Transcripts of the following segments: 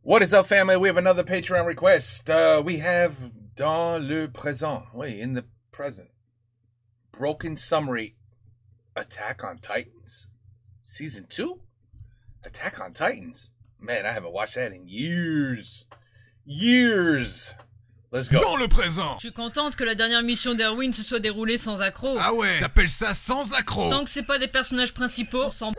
What is up, family? We have another Patreon request. We have dans le présent. Wait, in the present. Broken Summary. Attack on Titans. Season 2? Attack on Titans? Man, I haven't watched that in years. Years. Let's go. Dans le présent. Je suis contente que la dernière mission d'Erwin se soit déroulée sans accroc. Ah ouais, t'appelles ça sans accroc? Tant que c'est pas des personnages principaux, on s'en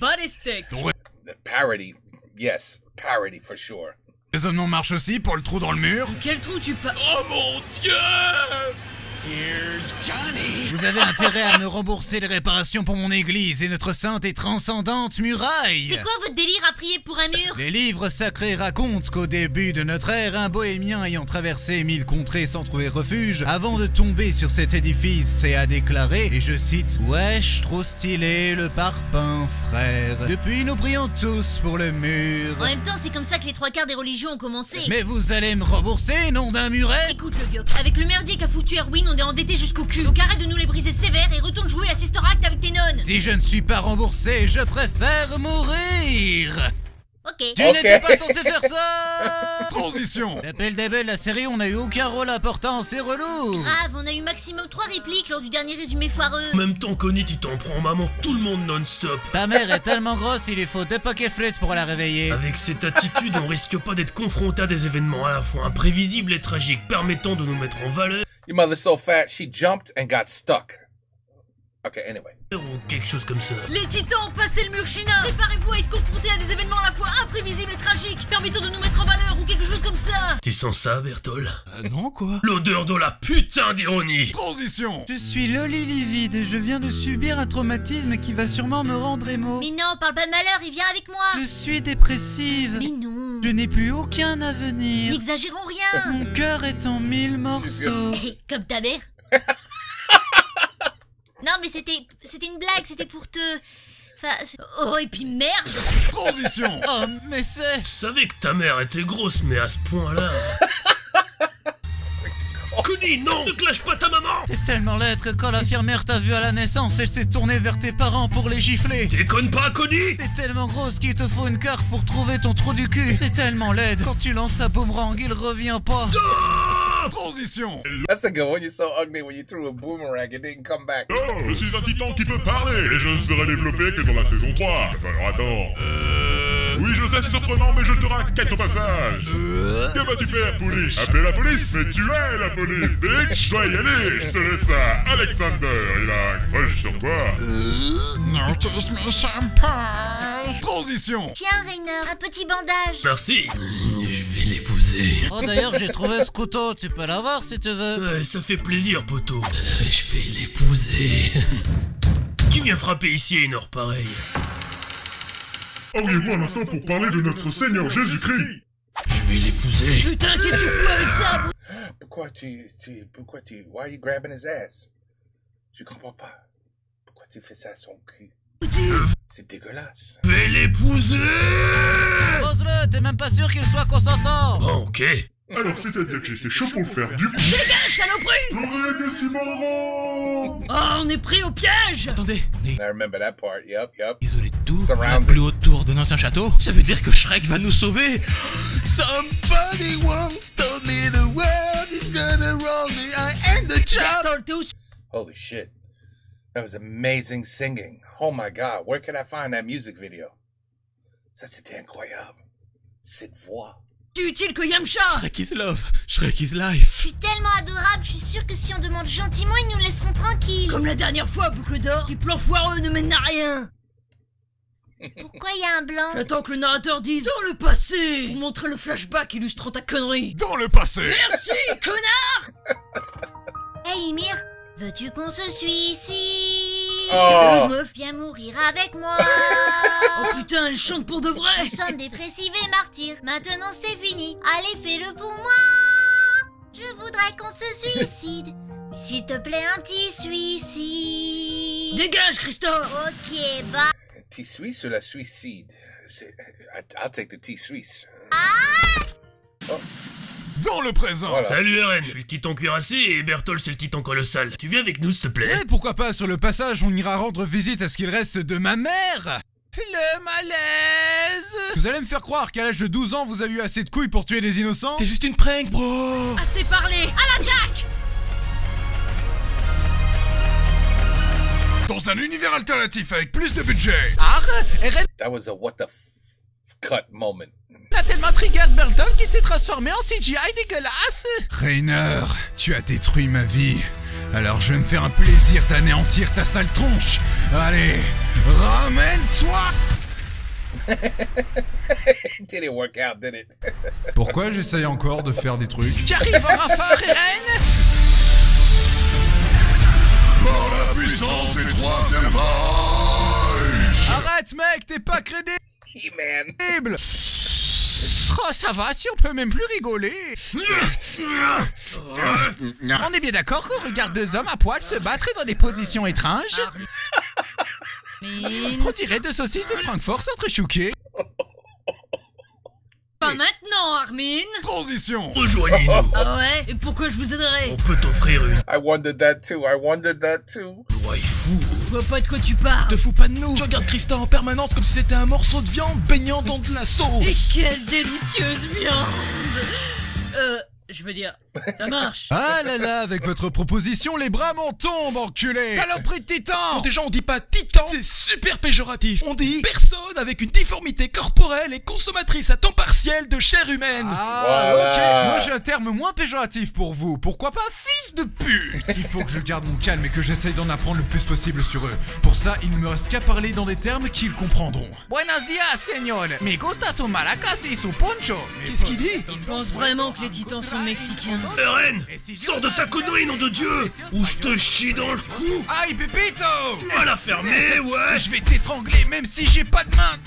bat les steaks. The parody. Yes, parody for sure. Raisonnement marche aussi pour le trou dans le mur. Quel trou tu pas... Oh mon Dieu! Here's Johnny. Vous avez intérêt à me rembourser les réparations pour mon église et notre sainte et transcendante muraille. C'est quoi votre délire à prier pour un mur? Les livres sacrés racontent qu'au début de notre ère, un bohémien ayant traversé 1000 contrées sans trouver refuge, avant de tomber sur cet édifice, et a déclaré, et je cite, « Wesh, trop stylé le parpaing, frère. Depuis, nous prions tous pour le mur. » En même temps, c'est comme ça que les trois quarts des religions ont commencé. Mais vous allez me rembourser, nom d'un muret? Écoute le vieux, avec le merdier qu'a foutu Erwin, on est endetté jusqu'au cul. Donc arrête de nous les briser sévère et retourne jouer à Sister Act avec tes nonnes. Si je ne suis pas remboursé, je préfère mourir. Ok. Tu n'étais pas censé faire ça. Transition. D'appel début la série, on n'a eu aucun rôle important, c'est relou. Grave, on a eu maximum 3 répliques lors du dernier résumé foireux. En même temps, Connie, tu t'en prends maman tout le monde non-stop. Ta mère est tellement grosse, il lui faut 2 pokéflutes pour la réveiller. Avec cette attitude, on risque pas d'être confronté à des événements à la fois imprévisibles et tragiques, permettant de nous mettre en valeur. Your mother's so fat, she jumped and got stuck. Okay, anyway. Ou quelque chose comme ça. Les titans ont passé le mur chinois. Préparez-vous à être confrontés à des événements à la fois imprévisibles et tragiques, permettant de nous mettre en valeur ou quelque chose comme ça. Tu sens ça, Bertol? Non, quoi? L'odeur de la putain d'ironie. Transition. Je suis Loli Livide et je viens de subir un traumatisme qui va sûrement me rendre émo. Mais non, parle pas de malheur, il vient avec moi. Je suis dépressive. Mais non. Je n'ai plus aucun avenir. N'exagérons rien. Mon cœur est en 1000 morceaux. Comme ta mère. Non mais c'était une blague, c'était pour te... Enfin... Oh et puis merde. Transition. Oh mais c'est... Je savais que ta mère était grosse, mais à ce point-là... Connie, non! Ne clash pas ta maman! T'es tellement laide que quand l'infirmière t'a vu à la naissance, elle s'est tournée vers tes parents pour les gifler. Déconne pas, Connie! T'es tellement grosse qu'il te faut une carte pour trouver ton trou du cul. T'es tellement laide, quand tu lances un boomerang, il revient pas. Transition. That's a good one. You're so ugly when you threw a boomerang, it didn't come back. Oh, je suis un titan qui peut parler et je ne serai développé que dans la saison 3. Alors attends. Oui, je sais, c'est surprenant, mais je te raquette au passage. Que vas-tu faire, police? Appeler la police? Mais tu es la police, bitch. Je dois y aller, je te laisse ça. Alexander, il a un crush sur toi. Notice me senpai. Transition. Tiens Rainer, un petit bandage. Merci. Je vais l'épouser. Oh d'ailleurs, j'ai trouvé ce couteau, tu peux l'avoir si tu veux. Ouais, ça fait plaisir, poteau. Je vais l'épouser. Qui vient frapper ici à une heure pareille? Auriez-vous un instant pour parler de notre Seigneur Jésus-Christ? Je vais l'épouser. Putain, qu'est-ce que tu fous avec ça? Pourquoi why are you grabbing his ass? Je comprends pas. Pourquoi tu fais ça à son cul? C'est dégueulasse. Je vais l'épouser. Pose-le, t'es même pas sûr qu'il soit consentant. Oh, ok. Alors, c'est-à-dire que j'étais chaud pour le faire, du coup... Dégage, saloperie! J'aurais des si marrant. Oh, on est pris au piège! Attendez, on est I remember that part. Yep. isolé de tout, la Surrounded. plus haute tour d'un ancien château. Ça veut dire que Shrek va nous sauver. Somebody once told me the world is gonna roll me. I ain't the child. Bertol, t'es où? Holy shit. That was amazing singing. Oh my god, where can I find that music video? Ça, c'était incroyable. Cette voix. C'est utile que Yamcha! Shrek is love, Shrek is life. Je suis tellement adorable, je suis sûre que si on demande gentiment, ils nous laisseront tranquilles. Comme la dernière fois, boucle d'or, tes plans foireux ne mènent à rien! Pourquoi il y a un blanc? J'attends que le narrateur dise dans le passé! Pour montrer le flashback illustrant ta connerie! Dans le passé. Merci, connard! Hey Ymir, veux-tu qu'on se suicide? Oh. Sérieuse, meuf? Viens mourir avec moi. Oh putain, elle chante pour de vrai! Nous sommes dépressifs et martyrs, maintenant c'est fini. Allez, fais-le pour moi. Je voudrais qu'on se suicide. Mais s'il te plaît, un petit suicide. Dégage, Christophe! Ok, bah. Tea Suisse ou la suicide? I'll take the tea Suisse. Dans le présent. Voilà. Salut Eren, je suis le titan cuirassé et Bertol c'est le titan colossal. Tu viens avec nous s'il te plaît? Et pourquoi pas, sur le passage, on ira rendre visite à ce qu'il reste de ma mère. Le malaise. Vous allez me faire croire qu'à l'âge de 12 ans, vous avez eu assez de couilles pour tuer des innocents? C'était juste une prank, bro. Assez parlé. À l'attaque! Dans un univers alternatif avec plus de budget. Ah, Eren That was a what the cut moment. a tellement trigger Burton qui s'est transformé en CGI dégueulasse. Rainer, tu as détruit ma vie. Alors je vais me faire un plaisir d'anéantir ta sale tronche. Allez, ramène-toi. Didn't work out, did it? Pourquoi j'essaye encore de faire des trucs? J'arrive en renfort, Eren. Par la puissance du troisième Reich! Arrête, mec, t'es pas crédible. He-Man. Oh, ça va, si on peut même plus rigoler. On est bien d'accord qu'on regarde deux hommes à poil se battre dans des positions étranges? On dirait deux saucisses de Francfort s'entrechouquer. Pas maintenant, Armin. Transition. Rejoignez-nous. Ah ouais? Et pourquoi je vous aiderai? On peut t'offrir une I wondered that too. waifu. Je vois pas de quoi tu parles. Te fous pas de nous. Tu regardes Tristan en permanence comme si c'était un morceau de viande baignant dans de la sauce. Et quelle délicieuse viande. Je veux dire, ça marche. Ah là là, avec votre proposition, les bras m'en tombent, enculé. Saloperie de titan. Bon, déjà, on dit pas titan, c'est super péjoratif. On dit personne avec une difformité corporelle et consommatrice à temps partiel de chair humaine. Ah, Voilà. ok. Moi, j'ai un terme moins péjoratif pour vous. Pourquoi pas fils de pute? Il faut que je garde mon calme et que j'essaye d'en apprendre le plus possible sur eux. Pour ça, il ne me reste qu'à parler dans des termes qu'ils comprendront. Buenos dias, señor. Me gusta su maracas y su poncho. Qu'est-ce qu'il dit? Il pense vraiment que les titans sont mexicains. Eren, sors de ta connerie, nom de Dieu, ou je te chie dans le cou. Aïe, Pépito. Tu vas la fermer, ouais. Je vais t'étrangler même si j'ai pas de main.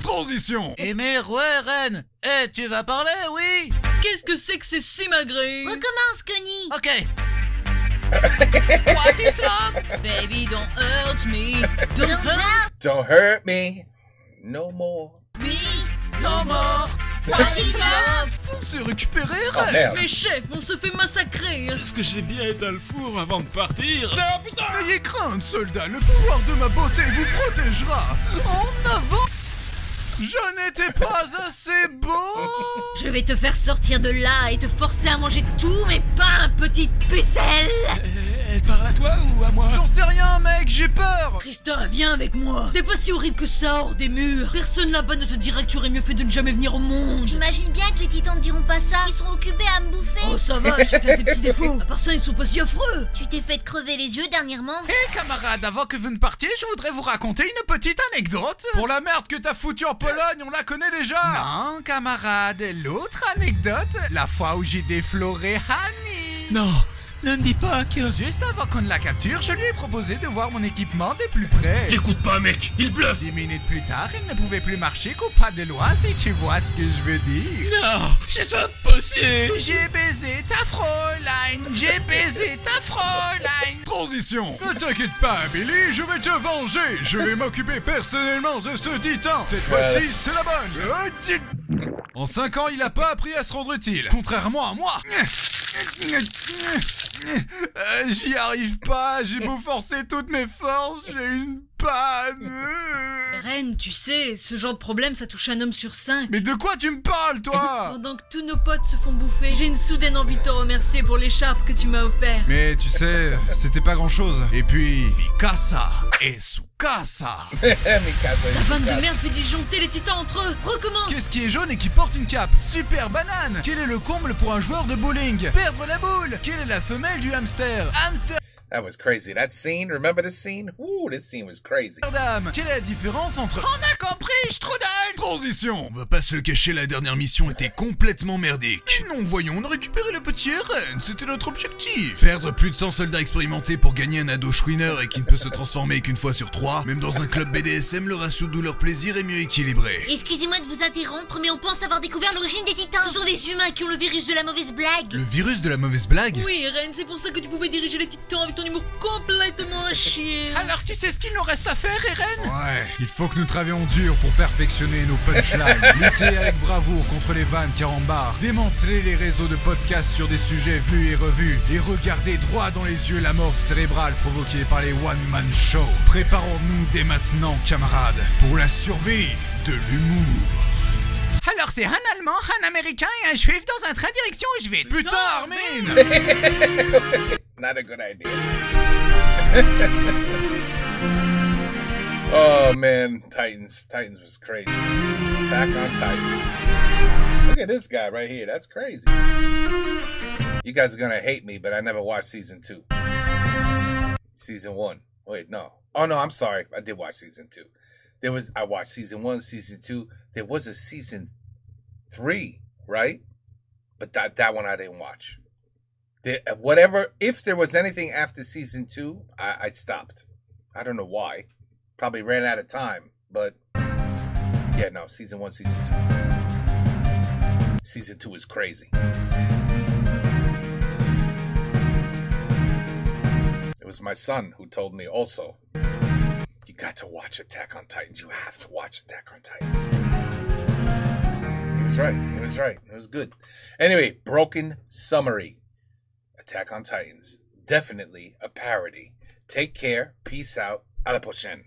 Transition. Eh mais ouais, Ren. Eh, tu vas parler, oui? Qu'est-ce que c'est que ces simagrées? Recommence, Connie. Ok. What is love? Baby, don't hurt me. Don't hurt Don't hurt me no more. me. Non mort. What is love? Faut se récupérer, Oh Ren. merde. Mes chefs, on se fait massacrer. Est-ce que j'ai bien été à le four avant de partir? N'ayez crainte, soldat, le pouvoir de ma beauté vous protégera. En avant. Je n'étais pas assez beau. Je vais te faire sortir de là et te forcer à manger tous mes pains, petite pucelle. Elle parle à toi ou à moi? J'en sais rien, mec, j'ai peur. Krista, viens avec moi. Ce n'est pas si horrible que ça, hors des murs. Personne là-bas ne te dira que tu aurais mieux fait de ne jamais venir au monde. J'imagine bien que les titans ne diront pas ça. Ils sont occupés à me bouffer. Oh, ça va, chacun ses petits défauts. À part ça, ils ne sont pas si affreux. Tu t'es fait crever les yeux dernièrement. Hé camarade, avant que vous ne partiez, je voudrais vous raconter une petite anecdote. Pour la merde que t'as foutue en Pologne, on la connaît déjà. Non, camarade, l'autre anecdote, la fois où j'ai défloré Hanni. Non, ne me dis pas que... Juste avant qu'on la capture, je lui ai proposé de voir mon équipement de plus près. L'écoute pas, mec, il bluffe. 10 minutes plus tard, il ne pouvait plus marcher qu'au pas de loi, si tu vois ce que je veux dire. Non, c'est impossible. J'ai baisé ta Fräulein, j'ai baisé ta Fräulein. Transition. Ne t'inquiète pas, Billy, je vais te venger. Je vais m'occuper personnellement de ce titan. Cette fois-ci, c'est la bonne. En 5 ans, il a pas appris à se rendre utile, contrairement à moi. J'y arrive pas, j'ai beau forcer toutes mes forces, j'ai une panne. Ren, tu sais, ce genre de problème, ça touche un homme sur 5. Mais de quoi tu me parles, toi? Pendant que tous nos potes se font bouffer, j'ai une soudaine envie de te remercier pour l'écharpe que tu m'as offert. Mais tu sais, c'était pas grand-chose. Et puis, Mikasa et Tsukasa. Ta vanne de merde fait disjoncter les titans entre eux. Recommence. Qu'est-ce qui est jaune et qui porte une cape? Super banane. Quel est le comble pour un joueur de bowling? Perdre la boule. Quelle est la femelle du hamster? Hamster. That was crazy. That scene, remember this scene? Ooh, this scene was crazy. Amsterdam. Quelle est la différence entre... On a compris, Strudel. Transition. On va pas se le cacher, la dernière mission était complètement merdique. Non, voyons, on a récupéré le petit Eren, c'était notre objectif. Perdre plus de 100 soldats expérimentés pour gagner un ado chouineur et qui ne peut se transformer qu'une fois sur 3. Même dans un club BDSM, le ratio douleur-plaisir est mieux équilibré. Excusez-moi de vous interrompre, mais on pense avoir découvert l'origine des titans. Ce sont des humains qui ont le virus de la mauvaise blague. Le virus de la mauvaise blague? Oui, Ren, c'est pour ça que tu pouvais diriger les titans avec ton humour complètement à chier. Alors tu sais ce qu'il nous reste à faire, Eren? Ouais, il faut que nous travaillions dur pour perfectionner nos punchlines, lutter avec bravoure contre les vannes carambars, démanteler les réseaux de podcasts sur des sujets vus et revus, et regarder droit dans les yeux la mort cérébrale provoquée par les one-man shows. Préparons-nous dès maintenant, camarades, pour la survie de l'humour. Alors c'est un Allemand, un Américain et un Juif dans un train direction Auschwitz. Putain, Armin! Not a good idea. Oh man, Titans was crazy. Attack on Titans. Look at this guy right here. That's crazy. You guys are gonna hate me, but I never watched season 2. Season 1. Wait, no. Oh no, I'm sorry. I did watch season 2. I watched season 1, season 2. There was a season 3, right? But that one I didn't watch. If there was anything after season 2, I stopped. I don't know why. Probably ran out of time. But yeah, no, season 1, season 2. Season 2 is crazy. It was my son who told me also, you got to watch Attack on Titans. You have to watch Attack on Titans. He was right. He was right. It was good. Anyway, broken summary. Attack on Titans. Definitely a parody. Take care. Peace out. À la prochaine.